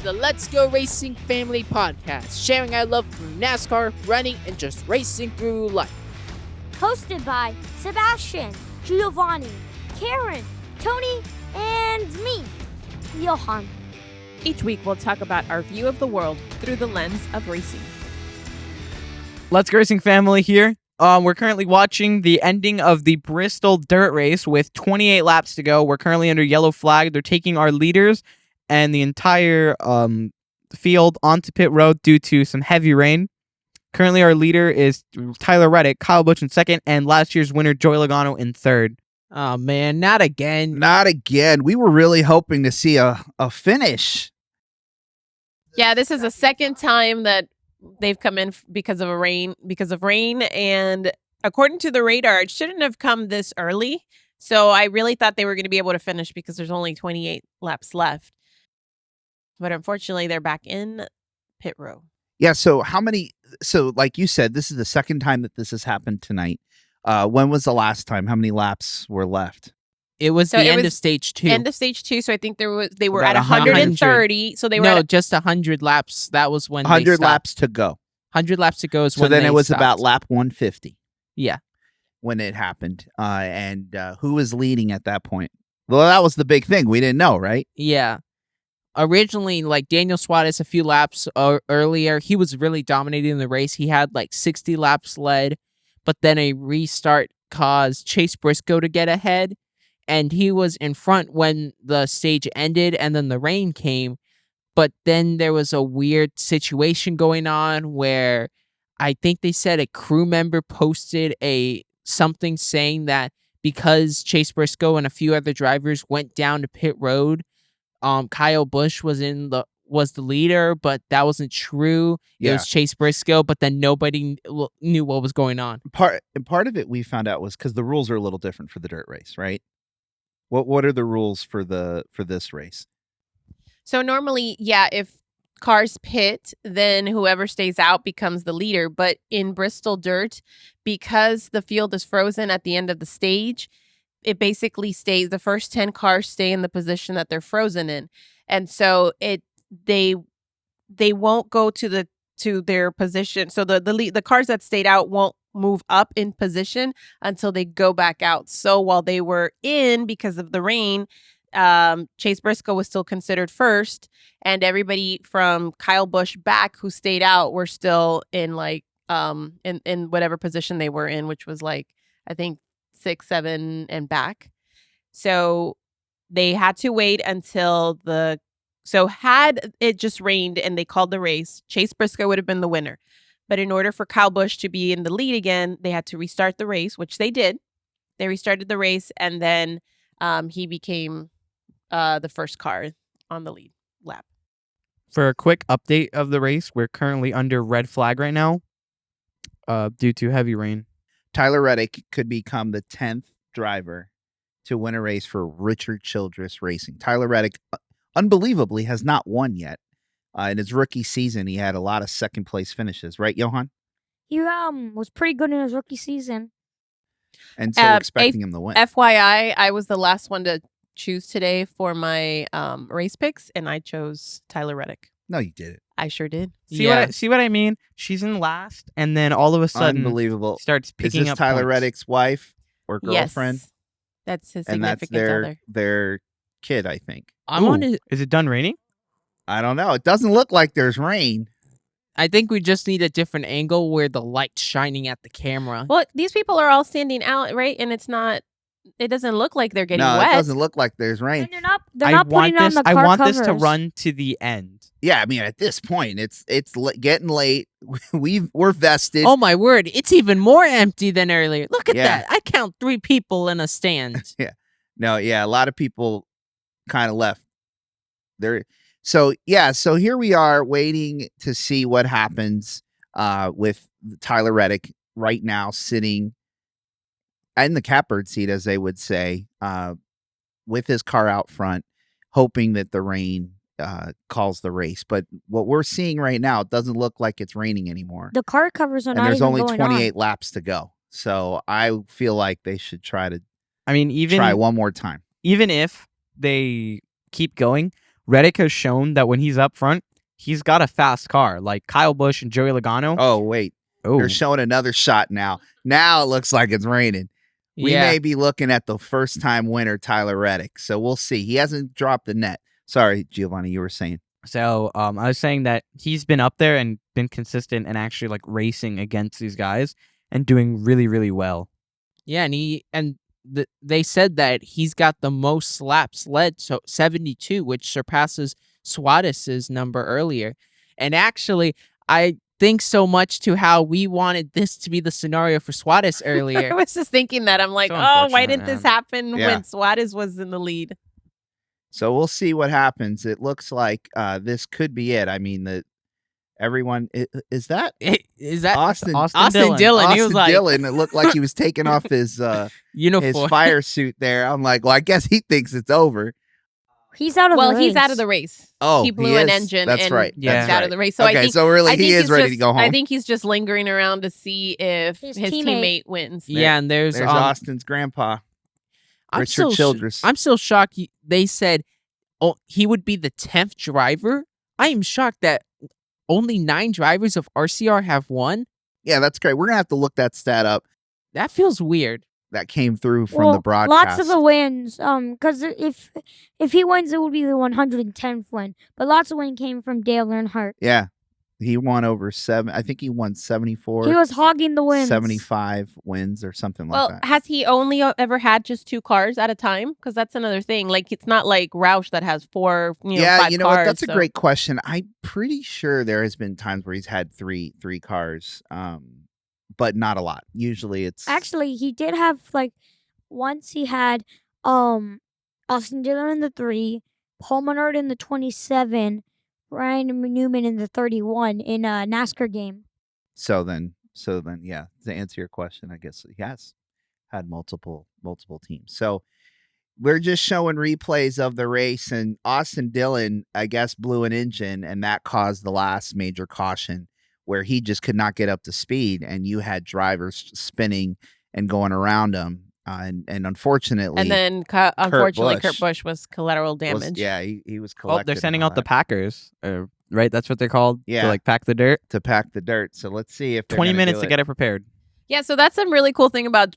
the Let's Go Racing Family Podcast, sharing our love for NASCAR, running, and just racing through life. Hosted by Sebastian, Giovanni, Karen, Tony, and me, Johan. Each week we'll talk about our view of the world through the lens of racing. Let's Go Racing Family here. We're currently watching the ending of the Bristol Dirt Race with 28 laps to go. We're currently under yellow flag. They're taking our leaders and the entire field onto pit road due to some heavy rain. Currently, our leader is Tyler Reddick, Kyle Busch in second, and last year's winner, Joey Logano, in third. Oh, man, not again. Not again. We were really hoping to see a finish. Yeah, this is the second time that they've come in because of rain, and according to the radar, it shouldn't have come this early. So I really thought they were going to be able to finish because there's only 28 laps left. But unfortunately, they're back in pit row. Yeah, so like you said, this is the second time that this has happened tonight. When was the last time? How many laps were left? It was the end of stage 2. End of stage 2, so I think they were About at 130. So they were just 100 laps. That was when 100 laps to go. 100 laps to go is So when then they it was stopped. about lap 150. Yeah. When it happened. And who was leading at that point? Well, that was the big thing. We didn't know, right? Yeah. Originally, like Daniel Suarez a few laps earlier, he was really dominating the race. He had like 60 laps led, but then a restart caused Chase Briscoe to get ahead, and he was in front when the stage ended, and then the rain came. But then there was a weird situation going on where I think they said a crew member posted something saying that because Chase Briscoe and a few other drivers went down to pit road, Kyle Busch was the leader, but that wasn't true. It was Chase Briscoe, but then nobody knew what was going on. Part of it we found out was because the rules are a little different for the dirt race, right? What are the rules for this race? So normally, yeah, if cars pit, then whoever stays out becomes the leader. But in Bristol Dirt, because the field is frozen at the end of the stage, it basically stays, the first 10 cars stay in the position that they're frozen in. And so they won't go to their position. So the cars that stayed out won't move up in position until they go back out. So while they were in because of the rain, Chase Briscoe was still considered first, and everybody from Kyle Busch back who stayed out were still in in whatever position they were in, which was like, I think 6, 7 and back. So they had to wait until had it just rained and they called the race, Chase Briscoe would have been the winner. But in order for Kyle Busch to be in the lead again, they had to restart the race, which they did. They restarted the race, and then he became the first car on the lead lap. For a quick update of the race, we're currently under red flag right now due to heavy rain. Tyler Reddick could become the 10th driver to win a race for Richard Childress Racing. Tyler Reddick, unbelievably, has not won yet. In his rookie season, he had a lot of second-place finishes. Right, Johan? He was pretty good in his rookie season. And so we're expecting him to win. FYI, I was the last one to choose today for my race picks, and I chose Tyler Reddick. No, you didn't. I sure did. See what I mean? She's in last, and then all of a sudden, unbelievable, starts picking Is this up Tyler points. Reddick's wife or girlfriend? Yes. That's his And that's significant other. their kid, I think. Is it done raining? I don't know. It doesn't look like there's rain. I think we just need a different angle where the light's shining at the camera. Well, these people are all standing out, right? And it doesn't look like they're getting wet. It doesn't look like there's rain. And they're not putting on the car I want covers. this to run to the end. Yeah, I mean, at this point, it's getting late. We're vested. Oh my word, it's even more empty than earlier. Look at Yeah. that. I count 3 people in a stand. No, a lot of people kind of left. So here we are waiting to see what happens with Tyler Reddick right now sitting in the catbird seat, as they would say, with his car out front, hoping that the rain calls the race. But what we're seeing right now, it doesn't look like it's raining anymore. The car covers are And not there's even only going 28 on. laps to go. So I feel like they should try I mean, one more time. even if they keep going, Reddick has shown that when he's up front, he's got a fast car, like Kyle Busch and Joey Logano. Oh, wait. Oh, They're showing another shot now. Now it looks like it's raining. We Yeah. may be looking at the first-time winner, Tyler Reddick. So we'll see. He hasn't dropped the net. Sorry, Giovanni, you were saying. So I was saying that he's been up there and been consistent and actually like racing against these guys and doing really, really well. Yeah, and they said that he's got the most laps led, so 72, which surpasses Suarez's number earlier. And actually, I think so much to how we wanted this to be the scenario for Suarez I earlier. was just thinking that. I'm like, So oh, why unfortunate, didn't this man. happen Yeah. when Suarez was in the lead? So we'll see what happens. It looks like this could be it. I mean, everyone is that Is that Austin Austin Dillon? He was Austin like Dillon. It looked like he was taking off his uniform. fire suit there. I'm like, well, I guess he thinks it's over. He's out of the Well, race. he's out of the race. Oh, he blew an is? engine. That's and right. Yeah. he's That's out right. of the race. So Okay, I think, so really, I think he is he's ready just, to go home. I think he's just lingering around to see if His his teammate. teammate wins. Yeah, and there's Austin's grandpa, I'm Richard still Childress. I'm still shocked. They said, oh, he would be the 10th driver. I am shocked that only 9 drivers of RCR have won. Yeah, that's great. We're gonna have to look that stat up. That feels weird. That came through from the broadcast. Lots of the wins. Because if he wins, it would be the 110th win. But lots of win came from Dale Earnhardt. Yeah, he won over 7. I think he won 74. He was hogging the wins. 75 wins or something Well, like that. has he only ever had just 2 cars at a time? Because that's another thing. Like, it's not like Roush that has 4, Yeah, 5 you know cars. what? That's a so- great question. I'm pretty sure there has been times where he's had three cars, but not a lot. Usually, it's Actually, he did have once he had Austin Dillon in the 3, Paul Menard in the 27, Ryan Newman in the 31 in a NASCAR game. So then, yeah. To answer your question, I guess he has had multiple teams. So we're just showing replays of the race, and Austin Dillon, I guess, blew an engine, and that caused the last major caution where he just could not get up to speed, and you had drivers spinning and going around him, and unfortunately, And then, unfortunately, Busch Kurt Busch was collateral was- damage. he was Well, collected. they're sending and all out the that Packers, right? That's what they're called. Yeah. To like pack the dirt. to pack the dirt. So let's see if they're 20 gonna minutes do to it. get it prepared. Yeah, so that's a really cool thing about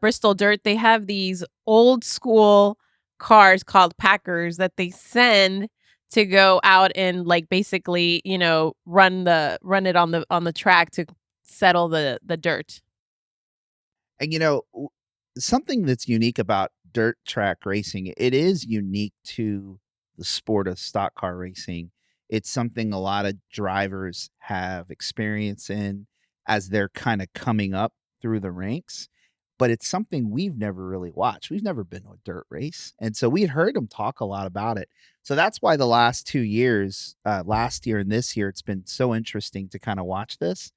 Bristol Dirt. They have these old school cars called Packers that they send to go out and basically, run it on the track to settle the dirt. And something that's unique about dirt track racing, it is unique to the sport of stock car racing. It's something a lot of drivers have experience in as they're kind of coming up through the ranks, but it's something we've never really watched. We've never been to a dirt race. And so we had heard them talk a lot about it. So that's why the last 2 years, last year and this year, it's been so interesting to kind of watch this,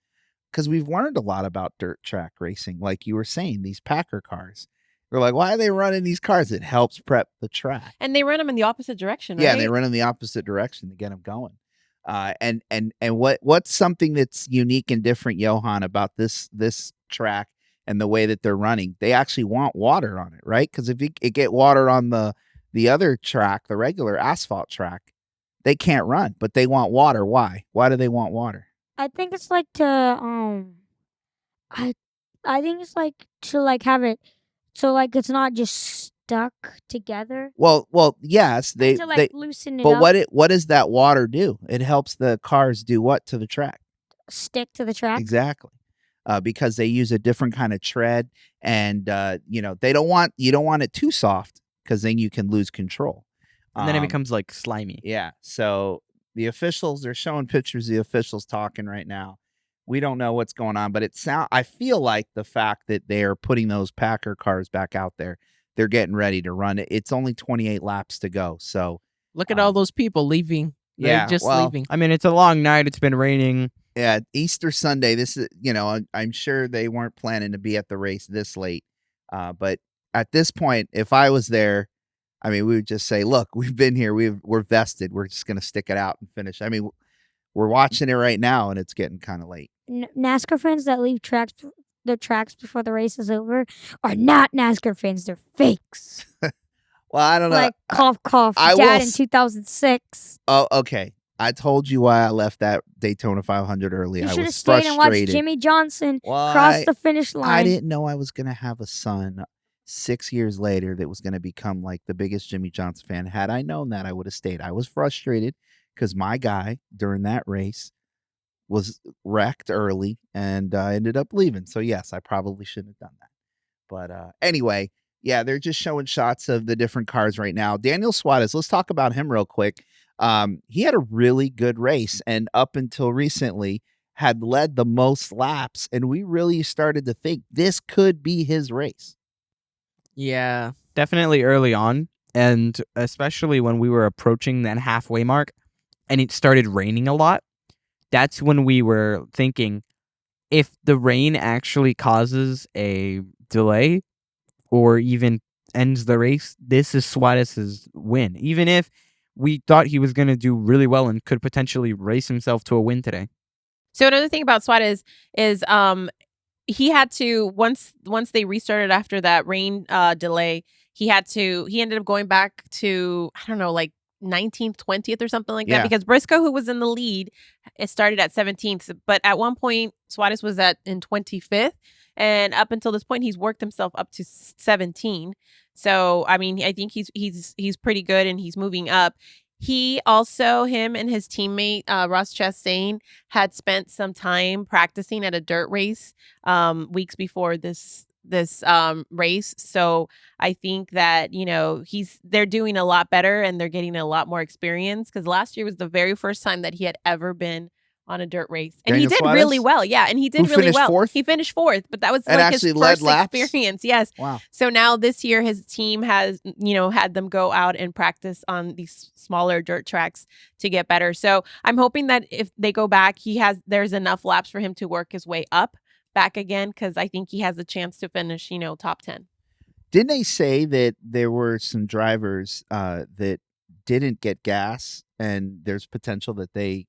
because we've learned a lot about dirt track racing. Like you were saying, these Packer cars. We're like, why are they running these cars? It helps prep the track. And they run them in the opposite direction, right? Yeah, they run in the opposite direction to get them going. And what's something that's unique and different, Johan, about this track and the way that they're running? They actually want water on it, right? Because if it get water on the other track, the regular asphalt track, they can't run, but they want water. Why? Why do they want water? I think it's I think it's to have it so it's not just stuck together. Well, yes, they Loosen it but up, what does that water do? It helps the cars do what to the track? stick to the track. Exactly. Because they use a different kind of tread, and you don't want it too soft, because then you can lose control. And then it becomes slimy. Yeah. So the officials, they're showing pictures of the officials talking right now. We don't know what's going on, but I feel like the fact that they're putting those Packer cars back out there, they're getting ready to run it. It's only 28 laps to go. So Look at all those people leaving. They're yeah, just well, leaving. I mean, it's a long night. It's been raining. yeah, Easter Sunday. This is, I'm sure they weren't planning to be at the race this late. But at this point, if I was there, I mean, we would just say, look, we've been here. We're vested. We're just going to stick it out and finish. I mean, we're watching it right now, and it's getting kind of late. NASCAR fans that leave the tracks before the race is over are not NASCAR fans. They're fakes. Well, I don't know. Like cough, cough. I will Dad in s- 2006. Oh, okay. I told you why I left that Daytona 500 early. You I should have was stayed and watched frustrated. Jimmy Johnson Well, cross the finish I line. didn't know I was going to have a son 6 years later that was going to become like the biggest Jimmy Johnson fan. Had I known that, I would have stayed. I was frustrated because my guy during that race was wrecked early and ended up leaving. So, yes, I probably shouldn't have done that. But anyway, yeah, they're just showing shots of the different cars right now. Daniel Suarez, let's talk about him real quick. He had a really good race and up until recently had led the most laps. And we really started to think this could be his race. Yeah. Definitely early on, and especially when we were approaching that halfway mark and it started raining a lot. That's when we were thinking, if the rain actually causes a delay or even ends the race, this is Suarez's win. Even if we thought he was going to do really well and could potentially race himself to a win today. So another thing about Suarez is he had to once they restarted after that rain delay, he ended up going back to, I don't know, like 19th, 20th or something like Yeah. that, because Briscoe, who was in the lead, it started at 17th, but at one point Suarez was in 25th, and up until this point he's worked himself up to 17. So I mean, I think he's pretty good and he's moving up. Him and his teammate Ross Chastain had spent some time practicing at a dirt race weeks before this race. So I think that, they're doing a lot better and they're getting a lot more experience, because last year was the very first time that he had ever been on a dirt race, and Daniel he did Suarez? really well. Yeah, and he did Who really finished well. fourth? He finished fourth, but that was And like actually his led first laps? experience. Yes. Wow. So now this year his team has, had them go out and practice on these smaller dirt tracks to get better. So I'm hoping that if they go back, there's enough laps for him to work his way up back again, because I think he has a chance to finish, top 10. Didn't they say that there were some drivers that didn't get gas and there's potential that they're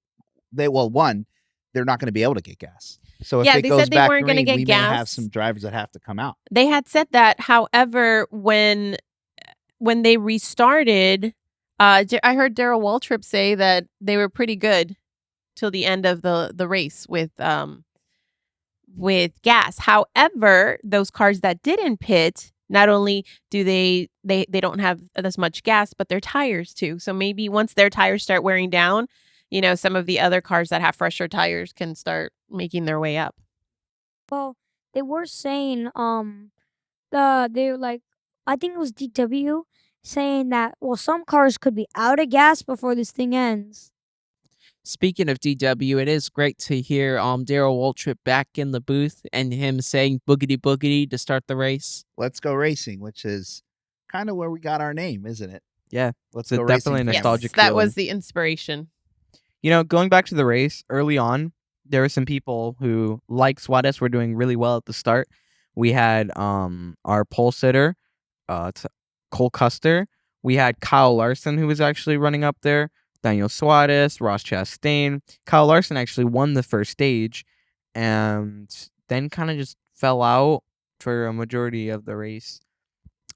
not going to be able to get gas. So if it they goes said they back weren't gonna green, get we gas. may have some drivers that have to come out. They had said that. However, when they restarted, I heard Darrell Waltrip say that they were pretty good till the end of the race with gas. However, those cars that didn't pit, not only do they don't have as much gas, but their tires too. So maybe once their tires start wearing down, some of the other cars that have fresher tires can start making their way up. Well, they were saying they were like, I think it was DW saying that, well, some cars could be out of gas before this thing ends. Speaking of DW, it is great to hear Darrell Waltrip back in the booth and him saying boogity boogity to start the race. Let's go racing, which is kind of where we got our name, isn't it? Yeah. Let's It's go definitely racing. a family. nostalgic That feeling. was the inspiration. Going back to the race early on, there were some people who, like Suarez, were doing really well at the start. We had our pole sitter, Cole Custer. We had Kyle Larson, who was actually running up there. Daniel Suarez, Ross Chastain. Kyle Larson actually won the first stage and then kind of just fell out for a majority of the race.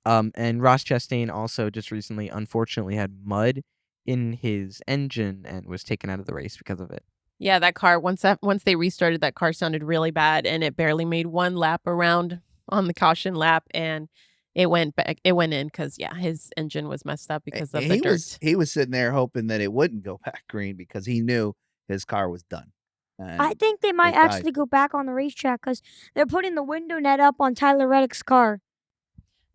And Ross Chastain also just recently, unfortunately, had mud in his engine and was taken out of the race because of it. Yeah, that car, once they restarted, that car sounded really bad, and it barely made one lap around on the caution lap, and it went in because his engine was messed up because of the dirt. He was sitting there hoping that it wouldn't go back green because he knew his car was done. And I think they might it died. actually go back on the racetrack because they're putting the window net up on Tyler Reddick's car.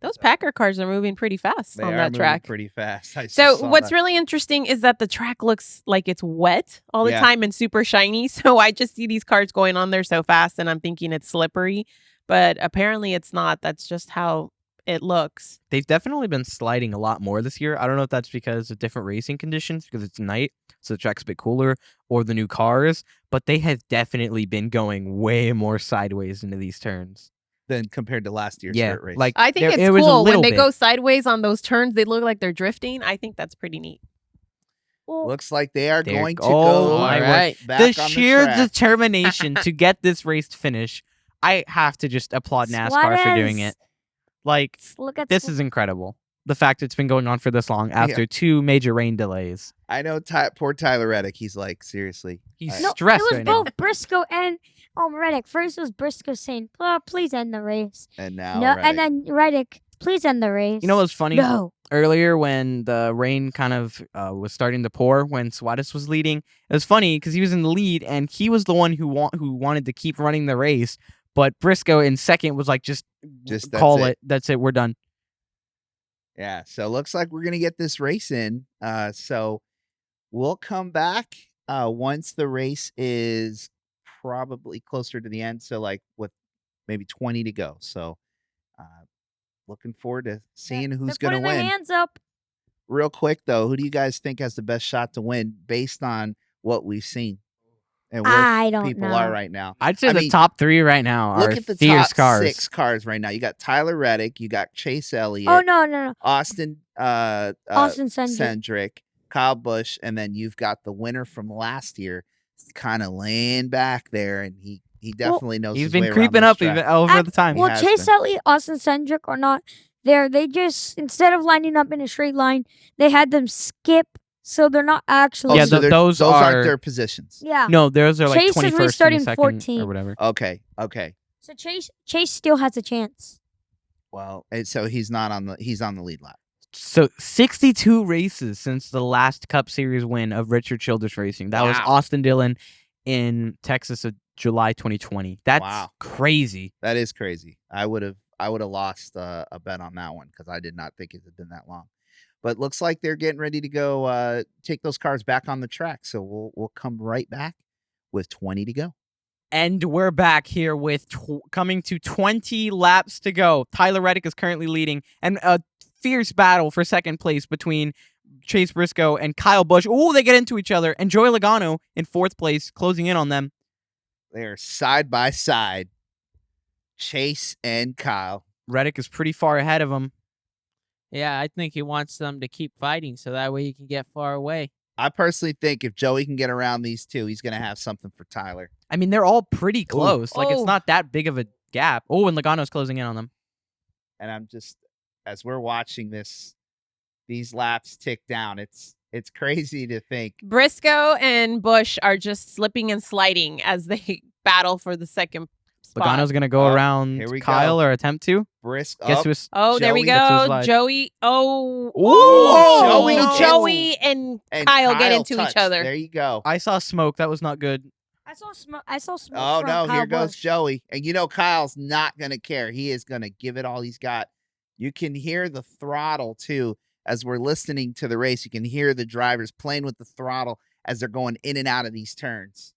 Those Packer cars are moving pretty fast They on are that moving track. pretty fast. I So saw what's that. really interesting is that the track looks like it's wet all the Yeah. time and super shiny. So I just see these cars going on there so fast and I'm thinking it's slippery, but apparently it's not. That's just how it looks. They've definitely been sliding a lot more this year. I don't know if that's because of different racing conditions, because it's night, so the track's a bit cooler, or the new cars, but they have definitely been going way more sideways into these turns. Than compared to last year's Yeah, dirt race. like I think it it's was a cool when little they bit. go sideways on those turns. They look like they're drifting. I think that's pretty neat. Well, Looks like they are They're- going to oh go my word. back the on sheer the track. determination to get this race to finish. I have to just applaud NASCAR for doing it. Suarez. Like, Look at this is incredible. the fact it's been going on for this long after 2 major rain delays. I know poor Tyler Reddick. He's like, seriously. He's No, stressed it was right now. both Briscoe and Reddick. First it was Briscoe saying, "Oh, please end the race." And now No, Reddick. and then Reddick, "Please end the race." You know what's funny? No. Earlier when the rain kind of was starting to pour when Suarez was leading, it was funny because he was in the lead and he was the one who wanted to keep running the race. But Briscoe in second was like, just that's call it. That's it. We're done. Yeah, so looks like we're gonna get this race in. So we'll come back once the race is probably closer to the end. So like with maybe 20 to go. So looking forward to seeing who's They're gonna putting their win. hands up. Real quick though, who do you guys think has the best shot to win based on what we've seen and where I don't people know. are right now? I'd say I the mean, top 3 right now Look are at the fierce top cars. 6 cars right now. You got Tyler Reddick, you got Chase Elliott, Oh no. Austin Austin Cindric. Cindric, Kyle Busch, and then you've got the winner from last year kind of laying back there, and he definitely knows He's his been way around creeping this up track. even over the time. He Well, has Chase been. Elliott, Austin Cindric are not there. They just, instead of lining up in a straight line, they had them skip, so they're not actually. Oh, Yeah, so those aren't are- their positions. Yeah. No, those are like Chase is 21st restarting and 2nd 14th. or whatever. Okay. So Chase still has a chance. Well, and so he's on the lead lap. So 62 races since the last Cup Series win of Richard Childress Racing. That was Wow. Austin Dillon in Texas of July 2020. That's Wow. crazy. That is crazy. I would have lost a bet on that one because I did not think it had been that long. But looks like they're getting ready to go take those cars back on the track. So we'll come right back with 20 to go. And we're back here with coming to 20 laps to go. Tyler Reddick is currently leading, and a fierce battle for second place between Chase Briscoe and Kyle Busch. Oh, they get into each other, and Joey Logano in 4th place, closing in on them. They're side by side, Chase and Kyle. Reddick is pretty far ahead of him. Yeah, I think he wants them to keep fighting so that way he can get far away. I personally think if Joey can get around these two, he's going to have something for Tyler. I mean, they're all pretty close. Like, it's Oh. not that big of a gap. Oh, and Logano's closing in on them. And I'm just, as we're watching these laps tick down, it's crazy to think. Briscoe and Busch are just slipping and sliding as they battle for the second spot. Logano's going to go Oh, around here we Kyle go. or attempt to. Briscoe. Guess who's Oh, there we Joey gets to go. slide. Joey. Oh, Joey Ooh, gets- Joey and Kyle get into touched. each other. There you go. I saw smoke. That was not good. I saw smoke. Oh from no, Kyle here goes Busch. Joey. And you know Kyle's not gonna care. He is gonna give it all he's got. You can hear the throttle too. As we're listening to the race, you can hear the drivers playing with the throttle as they're going in and out of these turns.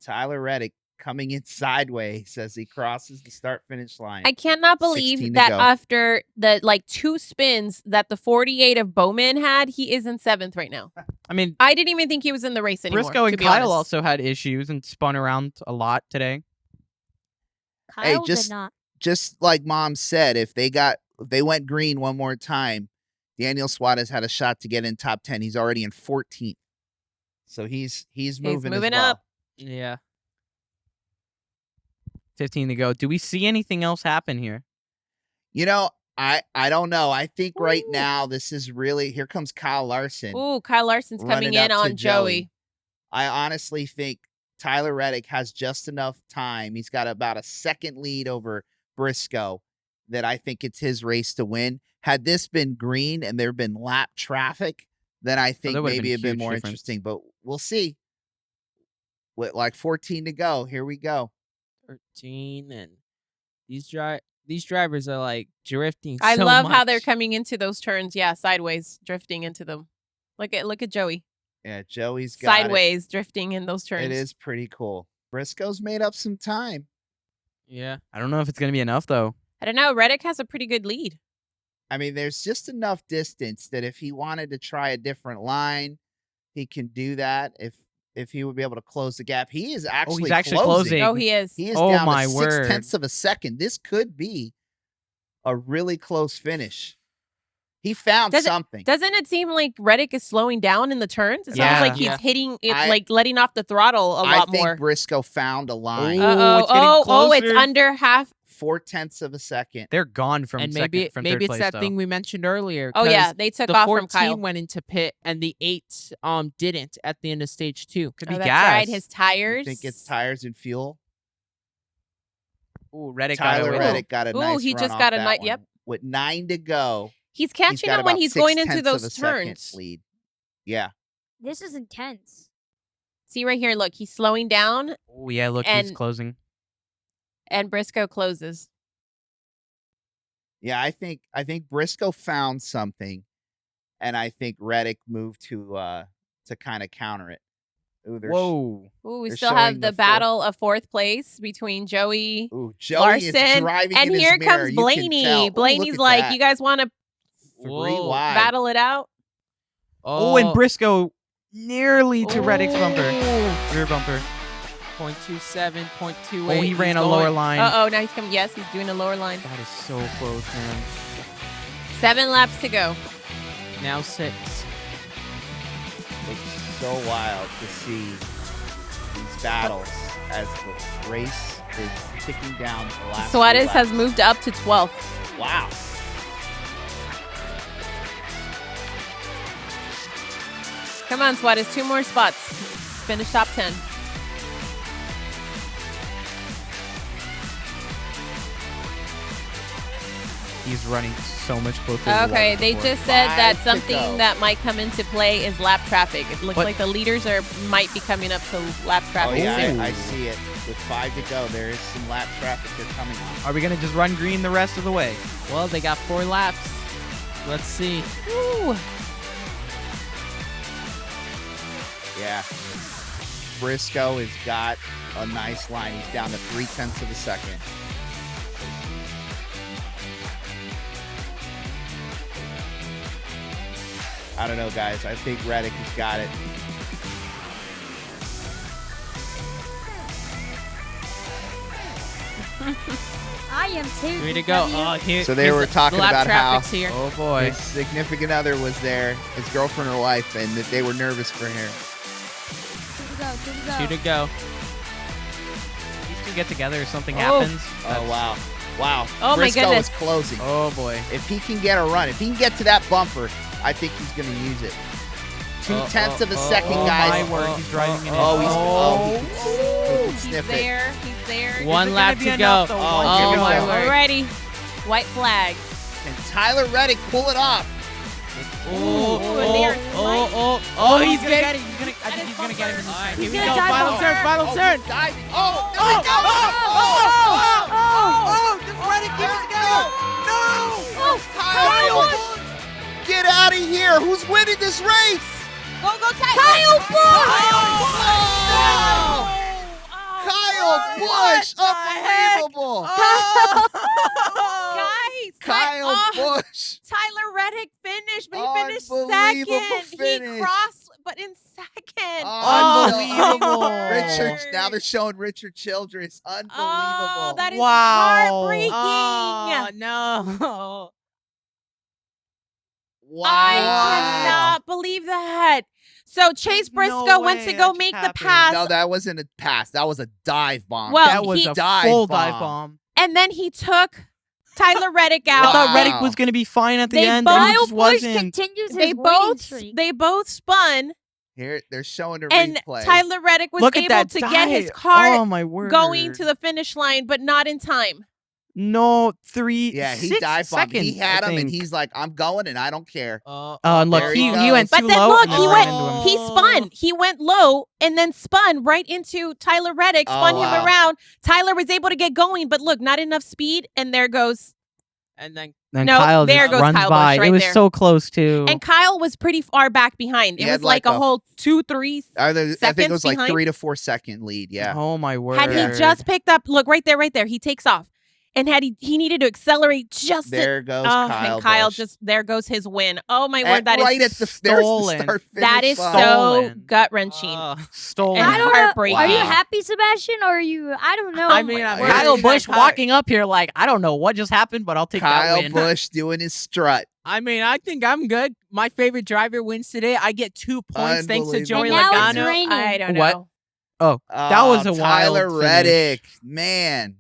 Tyler Reddick coming in sideways as he crosses the start-finish line. I cannot 16 to believe that go. after the 2 spins that the 48 of Bowman had, he is in 7th right now. I mean, I didn't even think he was in the race anymore. Briscoe to and be Kyle honest. also had issues and spun around a lot today. Kyle just- did not. Just like Mom said, if they went green one more time, Daniel Suarez had a shot to get in top 10. He's already in 14th. So he's moving as moving well. up. Yeah. 15 to go. Do we see anything else happen here? You know, I don't know. I think right Ooh. now this is really, here comes Kyle Larson. Ooh, Kyle Larson's coming running in up to on Joey. I honestly think Tyler Reddick has just enough time. He's got about a second lead over Briscoe that I think it's his race to win. Had this been green and there been lap traffic, then I think that would've maybe been a it'd been huge more difference. interesting. But we'll see. With like 14 to go, here we go. 13 and these drivers are like drifting. I so love how they're much. coming into those turns. Yeah, sideways, drifting into them. Look at Joey. Yeah, Joey's got Sideways, drifting in those turns. It is pretty cool. Briscoe's made up some time. Yeah. I don't know if it's going to be enough, though. I don't know. Reddick has a pretty good lead. I mean, there's just enough distance that if he wanted to try a different line, he can do that. If he would be able to close the gap, he is actually actually closing. Oh, he is. He is Oh, down my to word. 0.6 of a second. This could be a really close finish. He found something. Doesn't it seem like Reddick is slowing down in the turns? It sounds Yeah. like he's Yeah. hitting it, I- like letting off the throttle a I lot think more. Briscoe found a line. Ooh, Uh-oh. it's getting Oh, it's closer. under half. 4/10 of a second. They're gone from and second, maybe from maybe third it's place, that though. thing we mentioned earlier. Oh yeah, 'cause they took the off 14 from Kyle. went into pit, and the 8 didn't at the end of stage 2. Could Oh, be that's gas. right. His You tires. think it's tires and fuel? Ooh, Reddick Tyler got it. Reddick got a Ooh, nice he run just off got a that nice. one. Yep. With 9 to go, He's he's catching got him when about he's going into 6/10 of those a second turns. lead. Yeah. This is intense. See right here. Look, he's slowing down, Oh yeah, look, he's And- closing. and Briscoe closes. Yeah, I think Briscoe found something, and I think Reddick moved to kind of counter it. Ooh, there's Whoa. Ooh, we They're still showing have the the battle of 4th place between Joey Ooh, Joey Larson, is driving and in his here mirror. comes You can Blaney. tell. Ooh, look Blaney's at like, that. "You guys want to 3 Whoa. wide. battle it out?" Oh, and Briscoe nearly to Reddick's bumper. Ooh. Rear bumper. 0.27, 0.28. Oh, he ran He's a lower going- line. Oh, now he's coming. Yes, he's doing a lower line. That is so close, man. 7 laps to go. Now 6. It's so wild to see these battles as the race is ticking down the last. Suarez 2 has laps. moved up to 12th. Wow. Come on, Suarez, 2 more spots. Finish top 10. He's running so much closer. to the Okay, wall they before. just said that 5 to something go. that might come into play is lap traffic. It looks What? like the leaders might be coming up to lap Oh traffic yeah, soon. I see it. With 5 to go, there is some lap traffic they're coming on. Are we gonna just run green the rest of the way? Well, they got 4 laps. Let's see. Woo. Yeah. Briscoe has got a nice line. He's down to 3/10 of a second. I don't know, guys. I think Reddick has got it. I am too. Way to go. DW. Oh, here, So they here's were the talking lap about how traffic's here. Oh boy. his significant other was there, his girlfriend or wife, and that they were nervous for him. 2 to go. 2 to go. These two get together, something Oh. happens. Oh, wow. Wow. Oh, my Briscoe goodness. is closing. Oh boy. If he can get a run, if he can get to that bumper, I think he's going to use it. 2/10 of a second, oh guys. my word, he's driving it in. Oh, he's he can He's sniff it. there. He's there. One it lap gonna be to enough, go. though? Oh, One here Oh, we my go. word. Alrighty. White flag. Can Tyler Reddick pull it off? Oh, and they are oh, he's gonna getting. get it. I think he's gonna get him in this All right, turn. here we gonna go. dive Final bomb. turn, final turn. He's diving. Oh, there we go. Oh! Does Reddick keep it together? Oh! Kyle, get out of here. Who's winning this race? Go, Tyler. Kyle Busch! Kyle Busch. Unbelievable. Guys. Kyle Busch. Tyler Reddick finished, but he finished Unbelievable second. finish. He crossed, but in second. Unbelievable. my Richard. word. Now they're showing Richard Childress. Unbelievable. Oh, that is Wow. heartbreaking. Oh no! Wow. I cannot believe that. So Chase There's no Briscoe went way to that go just make the happened. pass, No, that wasn't a pass. That was a dive bomb. Well, That was he- a Dive full bomb. dive bomb. and then he took Tyler Reddick out. I thought Wow. Reddick was gonna be fine at the They end, and he Kyle just Busch wasn't. continues his They winning streak. both spun, Here, they're showing a and replay. Tyler Reddick was Look at able that to get his dive. car Oh my word. going to the finish line, but not in time. No, 3. Yeah, he 6 dive bombed. seconds, He had I him, and think. he's like, "I'm going, and I don't care." And look, There he he went But too then low. look, and he then went. ran into him. He spun. He went low and then spun right into Tyler Reddick. Spun Oh, him wow. around. Tyler was able to get going, but look, not enough speed, and there goes. And then Then No, Kyle there just goes runs Kyle by. Busch right it was there. so close too. And Kyle was pretty far back behind. It He was had like like a a- whole 2-3. I think it Seconds was like behind? 3 to 4 second lead. Yeah. Oh my word. Had he just picked up, look right there, he takes off, and had he needed to accelerate just. There goes Oh, Kyle. and Kyle Busch. just there goes his win. Oh my word, that is right at the there's the stolen. start that finish is line. so Stolen. gut wrenching. stolen. And I don't know. heartbreaking. Are you Wow. happy, Sebastian, or are you? I don't know. I mean, my we're God. Kyle actually Busch not- walking up here like, I don't know what just happened, but I'll take that Kyle win. Busch doing his strut. I mean, I think I'm good. My favorite driver wins today. I get 2 points thanks to Joey And now it's Logano. raining. I don't What? know. That was a wild Tyler finish. Reddick, man.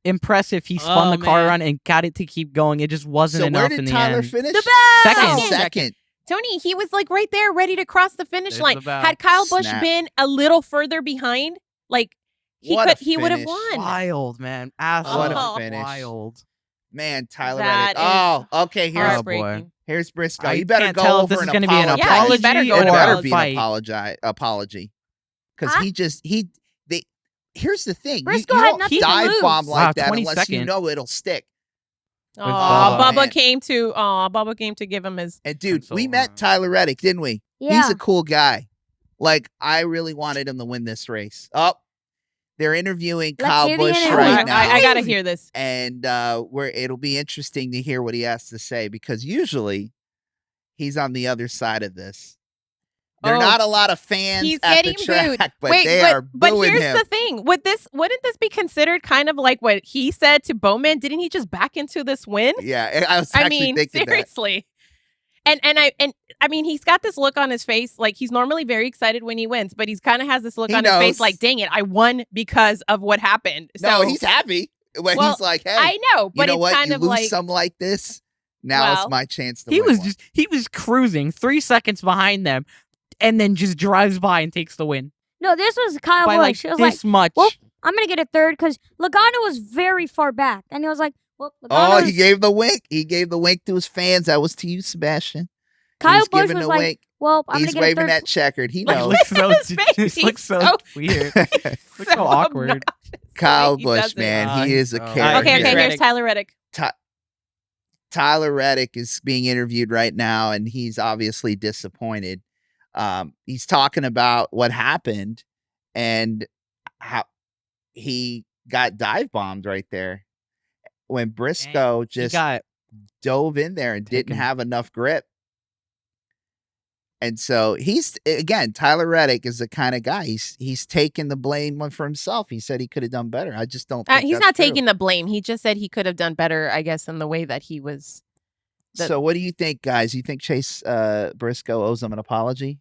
impressive. He spun Oh, the car man. around and got it to keep going. It just wasn't So enough where did in the Tyler end. finish? The best! Second. Second. Tony, he was like right there, ready to cross the finish There's line. the bell. Had Kyle Busch Snap. been a little further behind, like he What a would have finish. won. Wild, man. What Absolutely a finish. wild. Man, Tyler That Reddick. Oh, okay. Oh, boy. Heartbreaking. Here's Briscoe. I You better can't go tell if over this is and gonna be an apologize. Yeah, you apology better go It to or better a be fight. an apology. Because I- here's the thing. Briscoe you had don't nothing to dive lose. bomb like Wow, that unless you 22nd. know it'll stick. Oh, Bubba. Bubba Man. came to give him his. And dude, so we met wrong. Tyler Reddick, didn't we? Yeah. He's a cool guy. Like, I really wanted him to win this race. Oh, they're interviewing Let's Kyle hear the Busch interview. right now. I gotta hear this. And it'll be interesting to hear what he has to say because usually he's on the other side of this. There are Oh, not a lot of fans he's at getting the track, booed. but Wait, they are but booing here's him. the thing: wouldn't this be considered kind of like what he said to Bowman? Didn't he just back into this win? Yeah, I was I actually mean, thinking that. seriously. And I mean, he's got this look on his face. Like he's normally very excited when he wins, but he's kind of has this look He on his face, knows. like, "Dang it, I won because of what happened." No, So he's happy. When Well, he's like, hey, I know, but you know it's what? kind You of lose like some like this. Now it's Well, my chance to He win was one. he was cruising 3 seconds behind them, and then just drives by and takes the win No, this was Kyle by Busch. like It was this much. well, I'm gonna get a third because Logano was very far back, and he was like, "Well, Oh, Logano's he gave the wink. He gave the wink to his fans. That was to you, Sebastian. Kyle He's Busch giving was the like, wink. well, I'm He's gonna get a waving third." that checkered. He Like, knows. look at his He face. looks so So- weird. Looks so awkward. obnoxious the Kyle way he Busch, does it. man, he is a Oh, character. Okay, Here's here's Reddick. Tyler Reddick. Tyler Reddick is being interviewed right now, and he's obviously disappointed. He's talking about what happened and how he got dive bombed right there when Briscoe He just got dove in there and didn't taken. have enough grip. And so Tyler Reddick is the kind of guy. He's taking the blame for himself. He said he could have done better. I just don't think He's that's not true. taking the blame. He just said he could have done better, I guess, in the way that he was. So what do you think, guys? You think Chase Briscoe owes him an apology?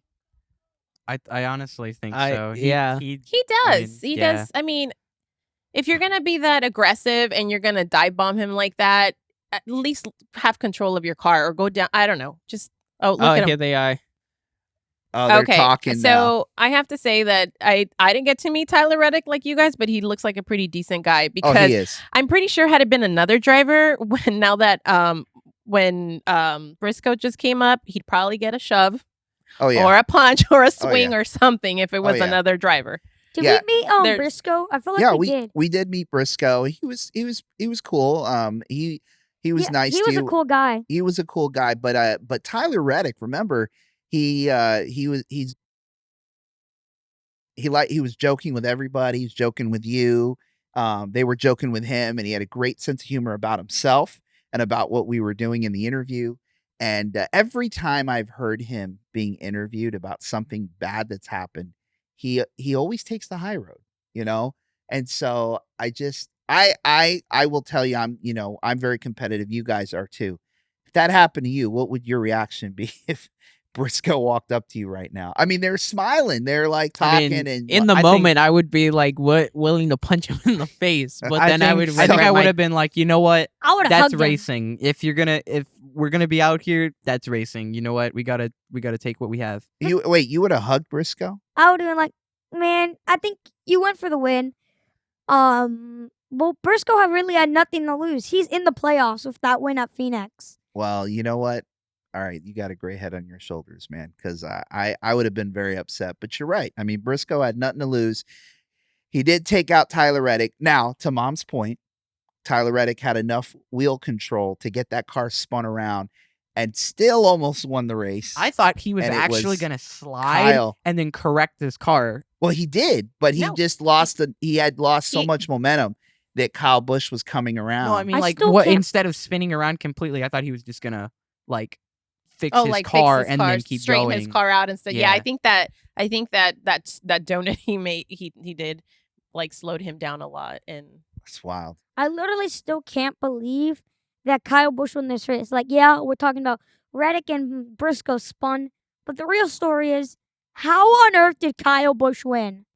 I honestly think I- so. yeah. He I does. mean, He yeah. does. I mean, if you're gonna be that aggressive and you're gonna dive bomb him like that, at least have control of your car or go down. I don't know. Just look at him. Here they are. Oh, they're Okay, talking so now. I have to say that I didn't get to meet Tyler Reddick like you guys, but he looks like a pretty decent guy Oh, because he is. I'm pretty sure had it been another driver when Briscoe just came up, he'd probably get a shove Oh, yeah. or a punch or a Oh, swing yeah. or something if it was yeah. another driver. Did Yeah. we meet There's- Briscoe? I feel like Yeah, we did. we did meet Briscoe. He was cool. He was Yeah, nice He to was you. a cool guy. He was a cool guy, but Tyler Reddick, remember, he was joking with everybody. He's joking with you. They were joking with him, and he had a great sense of humor about himself and about what we were doing in the interview. And every time I've heard him being interviewed about something bad that's happened, he always takes the high road, you know. And so I will tell you, I'm very competitive. You guys are too. If that happened to you, what would your reaction be if Briscoe walked up to you right now? I mean, they're smiling, they're like talking, I mean, and in the I think- moment, I would be like, willing to punch him in the face, but then I would. I think regret I would my- have been like, you know what? I would have That's hugged him. racing. If we're gonna be out here, that's racing. You know what? We gotta take what we have. you would have hugged Briscoe? I would have been like, man, I think you went for the win. Well, Briscoe really had nothing to lose. He's in the playoffs with that win at Phoenix. Well, you know what? All right, you got a gray head on your shoulders, man, because I would have been very upset. But you're right. I mean, Briscoe had nothing to lose. He did take out Tyler Reddick. Now, to Mom's point, Tyler Reddick had enough wheel control to get that car spun around and still almost won the race. I thought he was And it actually was gonna slide Kyle. and then correct his car. Well, he did, but he No. just he had lost so He- much momentum that Kyle Busch was coming around. No, I mean I like still what? can't- Instead of spinning around completely, I thought he was just gonna like fix his Like car fix his and car, then keep straighten going. his car out and stuff. Yeah, Yeah. I think that donut he did like slowed him down a lot. And It's wild. I literally still can't believe that Kyle Busch won this race. Like, yeah, we're talking about Reddick and Briscoe spun, but the real story is, how on earth did Kyle Busch win?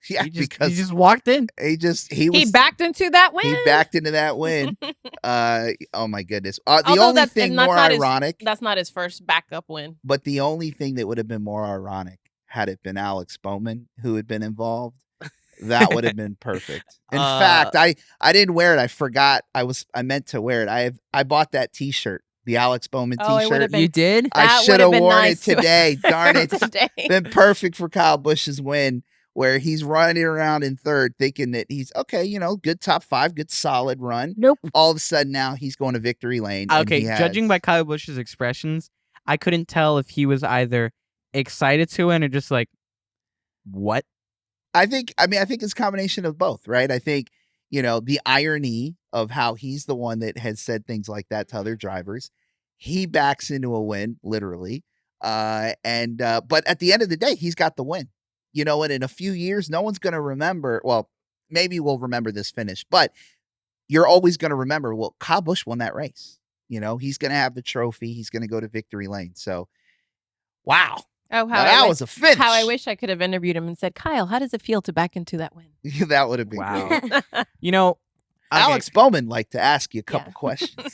Yeah, he because just walked in. He backed into that win. He backed into that win. Oh my goodness. The Although only that's- thing and that's more not his- ironic, That's not his first backup win. but the only thing that would have been more ironic had it been Alex Bowman who had been involved, that would have been perfect. In fact, I didn't wear it. I forgot. I meant to wear it. I bought that T-shirt, the Alex Bowman Oh, it would T-shirt. have been- You did? I That should would have have been worn nice it to- today. Darn it. Today. Been perfect for Kyle Busch's win, where he's running around in third thinking that he's okay, good top 5, good solid run. Nope. All of a sudden now he's going to victory lane. and Okay, he judging has- by Kyle Busch's expressions, I couldn't tell if he was either excited to win or just like, what? I think it's a combination of both, right? I think, the irony of how he's the one that has said things like that to other drivers. He backs into a win, literally. But at the end of the day, he's got the win. And in a few years, no one's going to remember. Well, maybe we'll remember this finish, but you're always going to remember, well, Kyle Busch won that race. He's going to have the trophy. He's going to go to victory lane. So, wow. Oh, Now, that was a finish. How I wish I could have interviewed him and said, Kyle, how does it feel to back into that win? That would have been Wow. great. Okay. Alex Bowman like to ask you a couple questions.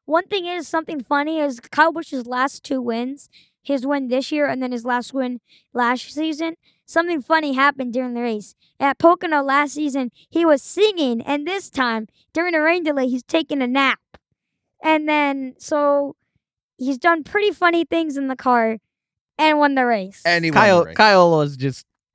One thing is something funny is Kyle Busch's last 2 wins, his win this year and then his last win last season. Something funny happened during the race. At Pocono last season, he was singing, and this time during the rain delay, he's taking a nap. And then so he's done pretty funny things in the car and won the race. And he won the race. Kyle was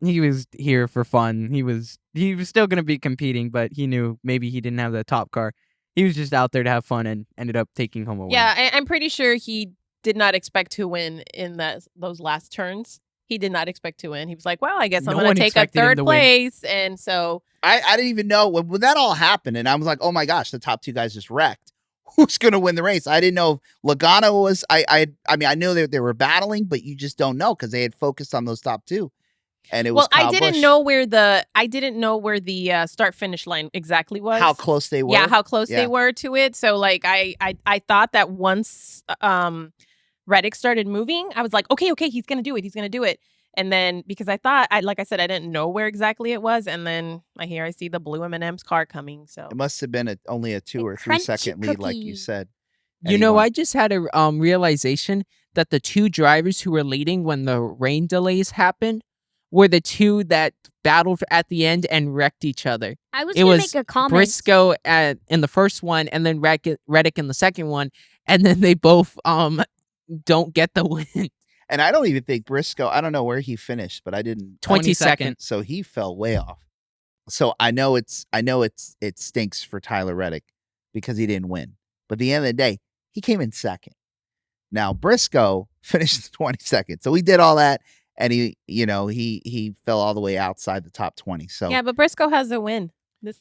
he was here for fun. He was still going to be competing, but he knew maybe he didn't have the top car. He was just out there to have fun and ended up taking home a win. Yeah, I'm pretty sure he did not expect to win in those last turns. He did not expect to win. He was like, well, I guess I'm No going one to take a expected him third to win. place. And so I didn't even know when that all happened, and I was like, "Oh my gosh, the top 2 guys just wrecked. Who's going to win the race?" I didn't know if Logano was. I mean, I knew that they were battling, but you just don't know because they had focused on those top 2, and it was. I Kyle didn't Busch. know where the start finish line exactly was. How close they were. Yeah, how close Yeah. they were to it. So like I thought that once Reddick started moving, I was like, okay, he's gonna do it. And then because I thought like I said, I didn't know where exactly it was, and then I see the blue M&M's car coming. So It must have been only a 2 or 3 crunchy second lead, like you cookie. said. I just had a realization that the 2 drivers who were leading when the rain delays happened were the 2 that battled at the end and wrecked each other. I was It going to was make a comment. Briscoe in the first one, and then Reddick in the second one, and then they both don't get the win. And I don't even think Briscoe. I don't know where he finished, but I didn't. 22nd. So he fell way off. So I know it stinks for Tyler Reddick because he didn't win. But at the end of the day, he came in second. Now Briscoe finished 22nd. So he did all that, and he fell all the way outside the top 20. So yeah, but Briscoe has a win.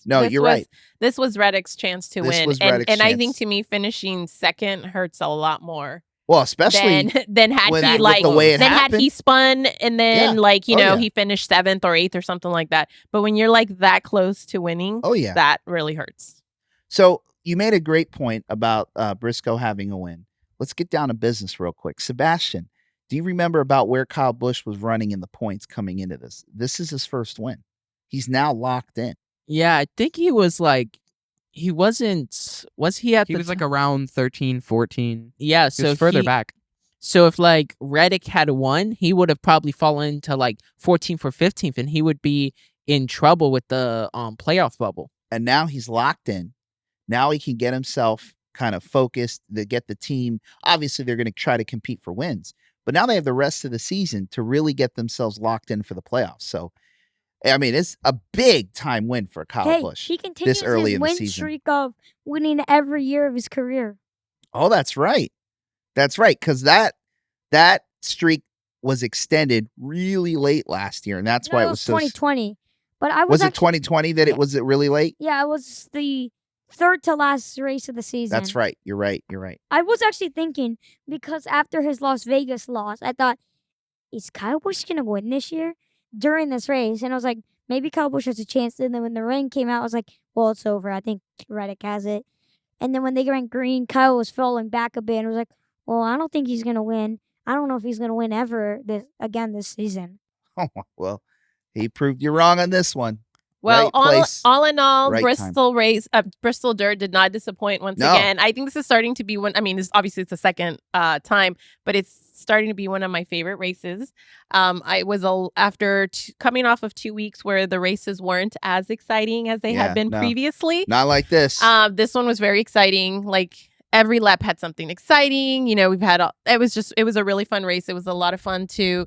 You're right. This was Reddick's chance to This win, was and Reddick's I think chance. to me finishing second hurts a lot more. Well, especially than had with he the way it then had happened. he spun and then Yeah. Yeah. he finished 7th or 8th or something like that. But when you're like that close to winning, Oh yeah. that really hurts. So you made a great point about Briscoe having a win. Let's get down to business real quick. Sebastian, do you remember about where Kyle Busch was running in the points coming into this? This is his first win. He's now locked in. Yeah, I think he was like, he wasn't, was he at He the was like around 13, 14. yeah, He so was further he- back. So if like Reddick had won, he would have probably fallen to like 14th or 15th, and he would be in trouble with the playoff bubble. And now he's locked in. Now he can get himself kind of focused to get the team. Obviously, they're going to try to compete for wins, but now they have the rest of the season to really get themselves locked in for the playoffs. So, I mean, it's a big time win for Kyle Hey, Busch. he continues early his in the win season. streak of winning every year of his career. Oh, that's right. That's right. Because that streak was extended really late last year, and that's No, why it it was was so. 2020. But I Was it actually, 2020 that it was really late? Yeah, it was the third to last race of the season. That's right. You're right. You're right. I was actually thinking because after his Las Vegas loss, I thought, is Kyle Busch gonna win this year during this race? And I was like, maybe Kyle Busch has a chance. And then when the rain came out, I was like, well, it's over. I think Reddick has it. And then when they went green, Kyle was falling back a bit. And I was like, well, I don't think he's gonna win. I don't know if he's going to win ever this season. Oh, well, he proved you wrong on this one. Well, Right place, all in all, right Bristol Dirt did not disappoint once No. again. I think this is starting to be one. I mean, it's the second time, but it's starting to be one of my favorite races. I was after coming off of 2 weeks where the races weren't as exciting as they had been previously. Not like this. This one was very exciting. Like every lap had something exciting. You know, it was a really fun race. It was a lot of fun to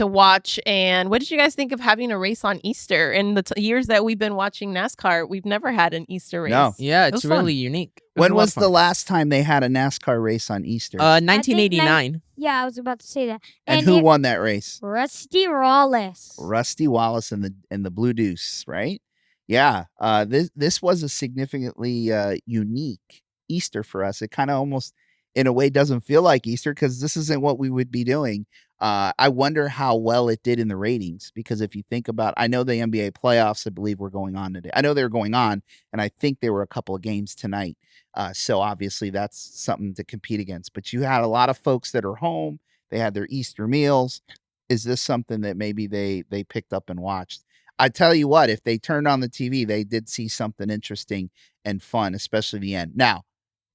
watch. And what did you guys think of having a race on Easter? In the years that we've been watching NASCAR, we've never had an Easter race. No. Yeah, It was it's fun. really unique. When was the last time they had a NASCAR race on Easter? 1989. Yeah, I was about to say that. and who won that race? Rusty Wallace. Rusty Wallace and the Blue Deuce, right? Yeah. This was a significantly unique Easter for us. It kind of almost, in a way, doesn't feel like Easter because this isn't what we would be doing. I wonder how well it did in the ratings because if you think about, I know the NBA playoffs, I believe, were going on today. I know they were going on, and I think there were a couple of games tonight. So obviously that's something to compete against. But you had a lot of folks that are home. They had their Easter meals. Is this something that maybe they picked up and watched? I tell you what, if they turned on the TV, they did see something interesting and fun, especially the end. Now,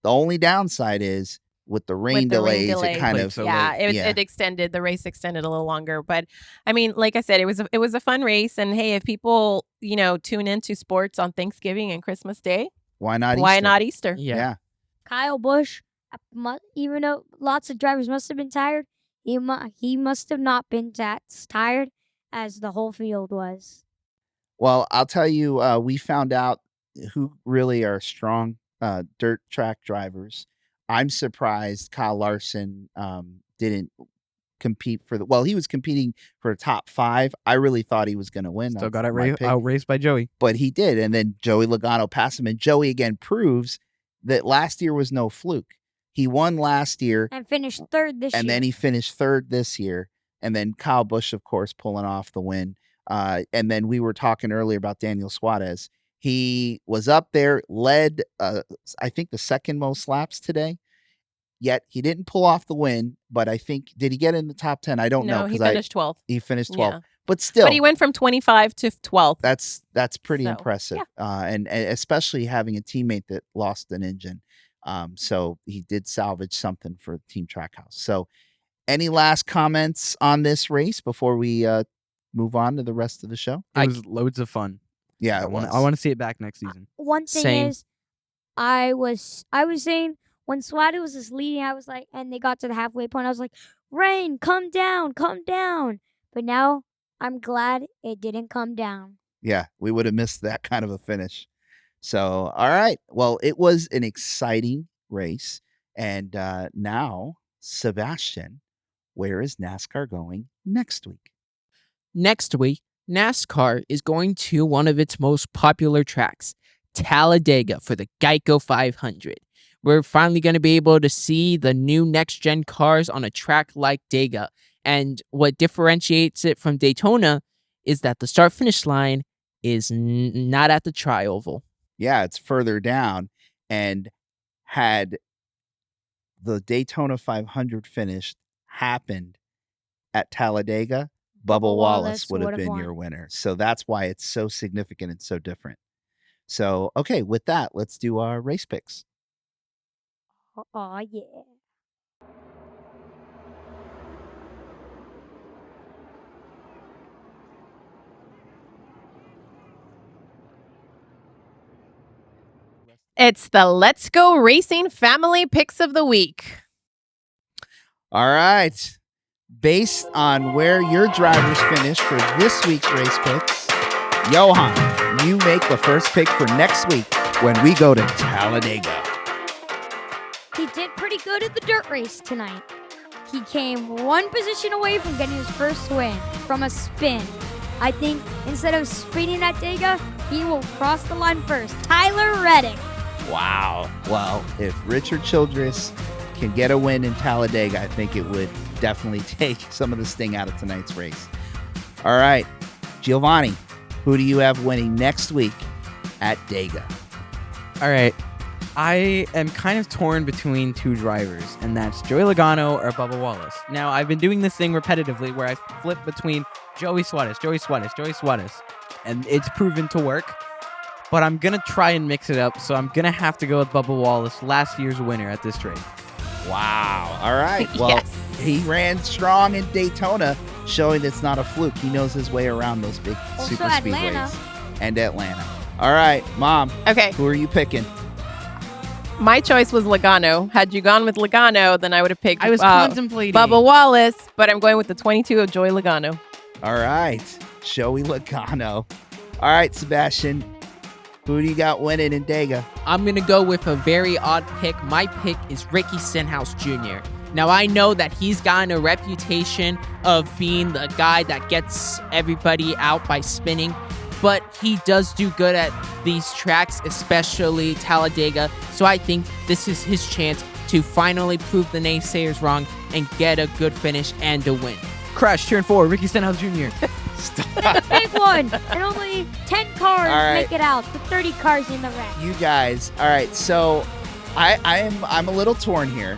the only downside is with the rain delays, it kind Like, of so it extended. The race extended a little longer, but I mean, like I said, it was a fun race. And hey, if people tune into sports on Thanksgiving and Christmas Day, why not? why Easter? not Easter? Yeah. Kyle Busch, even though lots of drivers must have been tired, he must have not been that tired as the whole field was. Well, I'll tell you, we found out who really are strong dirt track drivers. I'm surprised Kyle Larson didn't compete he was competing for a top 5. I really thought he was going to win. Still That's got my pick. outraced by Joey. But he did. And then Joey Logano passed him. And Joey again proves that last year was no fluke. He won last year. And finished third this year. And then he finished third this year. And then Kyle Busch, of course, pulling off the win. And then we were talking earlier about Daniel Suarez. He was up there, led, I think, the second most laps today. Yet he didn't pull off the win, but I think, did he get in the top 10? I don't know. No, he finished 12th. He finished 12th. Yeah. But still. But he went from 25 to 12th. That's pretty So, impressive. And especially having a teammate that lost an engine. So he did salvage something for Team Trackhouse. So any last comments on this race before we move on to the rest of the show? It was loads of fun. Yeah, I want to see it back next season. One thing Same. is, I was saying when Suarez was just leading, I was like, and they got to the halfway point, I was like, rain, come down. But now I'm glad it didn't come down. Yeah, we would have missed that kind of a finish. So, all right. Well, it was an exciting race. And now, Sebastian, where is NASCAR going next week? Next week, NASCAR is going to one of its most popular tracks, Talladega, for the Geico 500. We're finally going to be able to see the new next-gen cars on a track like Dega. And what differentiates it from Daytona is that the start-finish line is not at the Tri-Oval. Yeah, it's further down. And had the Daytona 500 finish happened at Talladega, Bubba Wallace would have been won. your winner. So that's why it's so significant and so different. So, okay, with that, let's do our race picks. Oh, yeah. It's the Let's Go Racing Family Picks of the Week. All right. Based on where your drivers finished for this week's race picks, Johan, you make the first pick for next week when we go to Talladega. He did pretty good at the dirt race tonight. He came one position away from getting his first win from a spin. I think instead of spinning at Dega, he will cross the line first. Tyler Reddick. Wow. Well, if Richard Childress can get a win in Talladega, I think it would definitely take some of the sting out of tonight's race. All right, Giovanni, who do you have winning next week at Dega? All right. I am kind of torn between two drivers, and that's Joey Logano or Bubba Wallace. Now, I've been doing this thing repetitively where I flip between Joey Suarez, and it's proven to work. But I'm going to try and mix it up, so I'm going to have to go with Bubba Wallace, last year's winner at this race. Wow. All right. Well, Yes. he ran strong in Daytona, showing it's not a fluke. He knows his way around those big Also super Atlanta. speedways. And Atlanta. All right, Mom, Okay. who are you picking? My choice was Logano. Had you gone with Logano, then I would have picked I was contemplating. Bubba Wallace, but I'm going with the 22 of Joey Logano. All right, Joey Logano. All right, Sebastian, who do you got winning in Dega? I'm going to go with a very odd pick. My pick is Ricky Stenhouse Jr. Now, I know that he's gotten a reputation of being the guy that gets everybody out by spinning, but he does do good at these tracks, especially Talladega. So I think this is his chance to finally prove the naysayers wrong and get a good finish and a win. Crash, turn 4, Ricky Stenhouse Jr. The big one. And only 10 cars All right. make it out. The 30 cars in the wreck. You guys. All right, so I'm a little torn here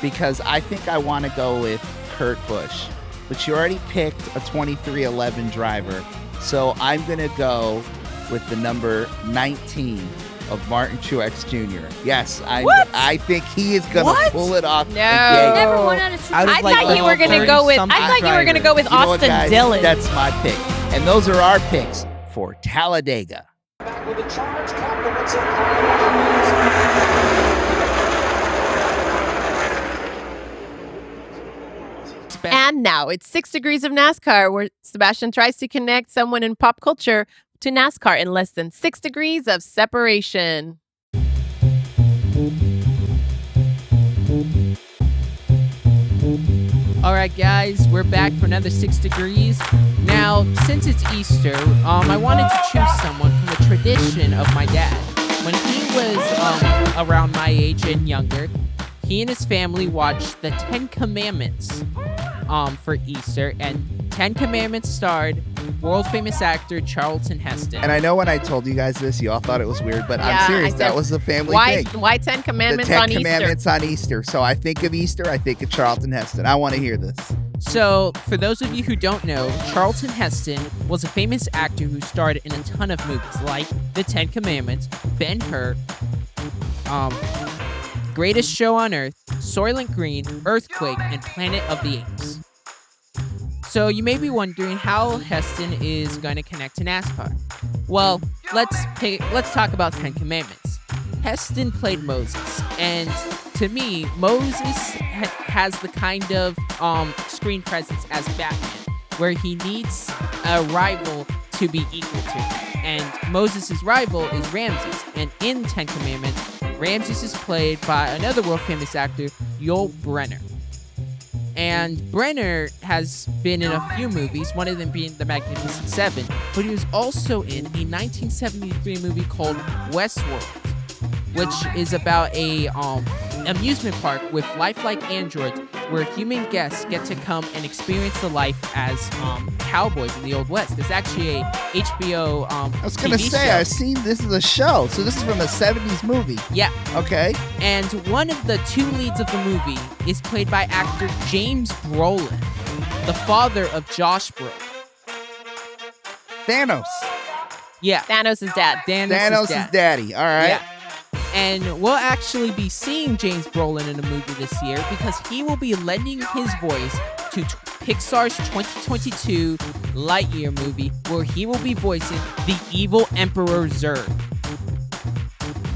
because I think I want to go with Kurt Busch, but you already picked a 2311 driver. So I'm going to go with the number 19 of Martin Truex Jr. Yes, I think he is going to pull it off. No. again. Never won out of Super Out of, I like, thought you the were going to go with. I 30-something thought you were going to go with You know what, Austin guys? Dillon. That's my pick. And those are our picks for Talladega. Back with the charge, compliments of Kyle Busch. And now it's 6 Degrees of NASCAR, where Sebastian tries to connect someone in pop culture to NASCAR in less than 6 degrees of separation. All right, guys, we're back for another 6 degrees. Now, since it's Easter, I wanted to choose someone from the tradition of my dad. When he was around my age and younger, he and his family watched the 10 Commandments for Easter, and 10 Commandments starred world-famous actor Charlton Heston. And I know when I told you guys this, you all thought it was weird, but Yeah, I'm serious. I That said, was the family Why thing. 10 The Commandments 10 on Commandments on Easter. So I think of Easter, I think of Charlton Heston. I want to hear this. So, for those of you who don't know, Charlton Heston was a famous actor who starred in a ton of movies like The 10 Commandments, Ben-Hur, Greatest Show on Earth, Soylent Green, Earthquake, and Planet of the Apes. So you may be wondering how Heston is going to connect to NASCAR. Well, let's talk about 10 Commandments. Heston played Moses, and to me, Moses has the kind of screen presence as Batman, where he needs a rival to be equal to. And Moses' rival is Ramses, and in 10 Commandments, Ramses is played by another world-famous actor, Yul Brynner. And Brenner has been in a few movies, one of them being The Magnificent Seven, but he was also in a 1973 movie called Westworld, which is about a amusement park with lifelike androids where human guests get to come and experience the life as cowboys in the Old West. There's actually a HBO I was going to TV say, show. I've seen this is a show. So this is from a 70s movie. Yeah, Okay. and one of the two leads of the movie is played by actor James Brolin, the father of Josh Brolin. Thanos. Yeah, Thanos' dad. Thanos' Thanos' daddy. All right. Yeah. And we'll actually be seeing James Brolin in a movie this year because he will be lending his voice to Pixar's 2022 Lightyear movie, where he will be voicing the evil Emperor Zurg.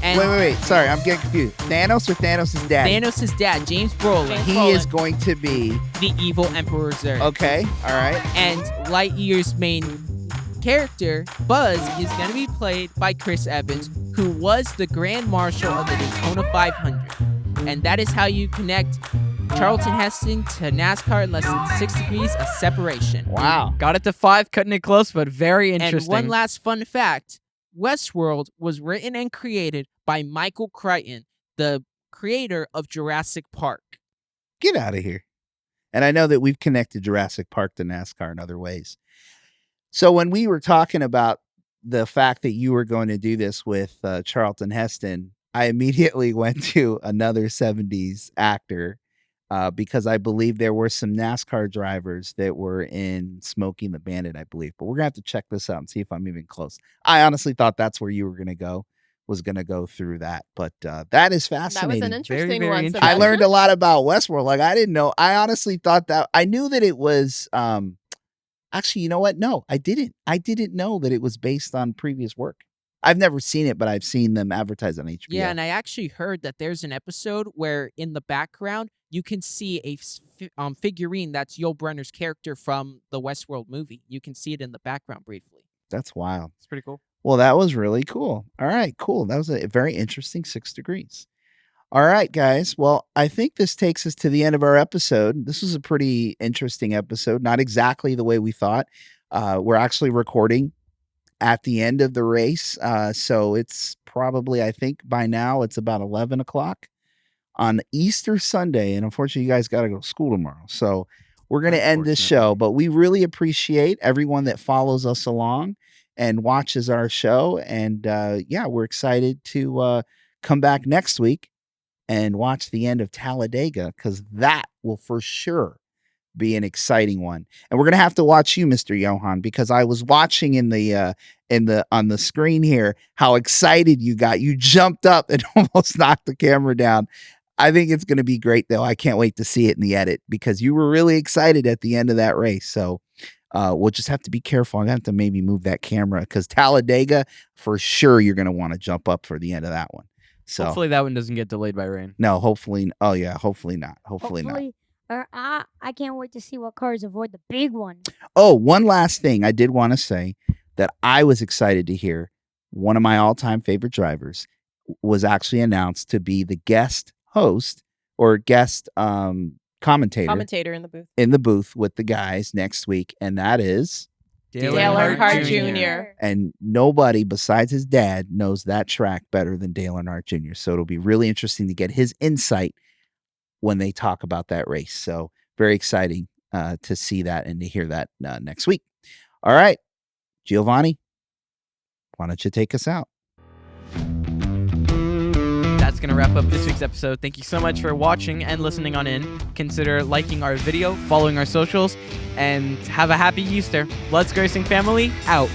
And Wait. Sorry, I'm getting confused. Thanos or Thanos' daddy? Thanos' dad, James Brolin, He is going to be. the evil Emperor Zurg. Okay. All right. And Lightyear's main character, Buzz, is going to be played by Chris Evans, who was the Grand Marshal of the Daytona 500. And that is how you connect Charlton Heston to NASCAR in less than 6 degrees of separation. Wow. Got it to 5, cutting it close, but very interesting. And one last fun fact, Westworld was written and created by Michael Crichton, the creator of Jurassic Park. Get out of here. And I know that we've connected Jurassic Park to NASCAR in other ways. So when we were talking about the fact that you were going to do this with Charlton Heston, I immediately went to another 70s actor because I believe there were some NASCAR drivers that were in Smokey and the Bandit, I believe. But we're going to have to check this out and see if I'm even close. I honestly thought that's where you were going to go, was going to go through that. But that is That was fascinating. an interesting very one. interesting. I Sebastian. learned a lot about Westworld. Like, I didn't know. I honestly thought that. I knew that it was. Actually, you know what? No, I didn't. I didn't know that it was based on previous work. I've never seen it, but I've seen them advertise on HBO. Yeah, and I actually heard that there's an episode where in the background you can see a figurine that's Yul Brynner's character from the Westworld movie. You can see it in the background briefly. That's wild. It's pretty cool. Well, that was really cool. All right, cool. That was a very interesting 6 degrees. All right, guys. Well, I think this takes us to the end of our episode. This was a pretty interesting episode. Not exactly the way we thought. We're actually recording at the end of the race. So it's probably, I think by now it's about 11 o'clock on Easter Sunday. And unfortunately, you guys got to go to school tomorrow. So we're going to end this show, but we really appreciate everyone that follows us along and watches our show. And yeah, we're excited to come back next week and watch the end of Talladega, because that will for sure be an exciting one. And we're gonna have to watch you, Mr. Johan, because I was watching on the screen here how excited you got. You jumped up and almost knocked the camera down. I think it's gonna be great though. I can't wait to see it in the edit because you were really excited at the end of that race. So we'll just have to be careful. I'm gonna have to maybe move that camera because Talladega, for sure, you're gonna want to jump up for the end of that one. So Hopefully that one doesn't get delayed by rain. no, hopefully. Oh yeah, hopefully not. Hopefully not. Or I can't wait to see what cars avoid the big one. Oh, one last thing I did want to say that I was excited to hear. One of my all-time favorite drivers was actually announced to be the guest host or guest commentator in the booth. with the guys next week, and that is Dale Earnhardt Jr. And nobody besides his dad knows that track better than Dale Earnhardt Jr. So it'll be really interesting to get his insight when they talk about that race. So very exciting to see that and to hear that next week. All right, Giovanni, why don't you take us out? That's going to wrap up this week's episode. Thank you so much for watching and listening on in. Consider liking our video, following our socials, and have a happy Easter. Let's Go Racing family, out.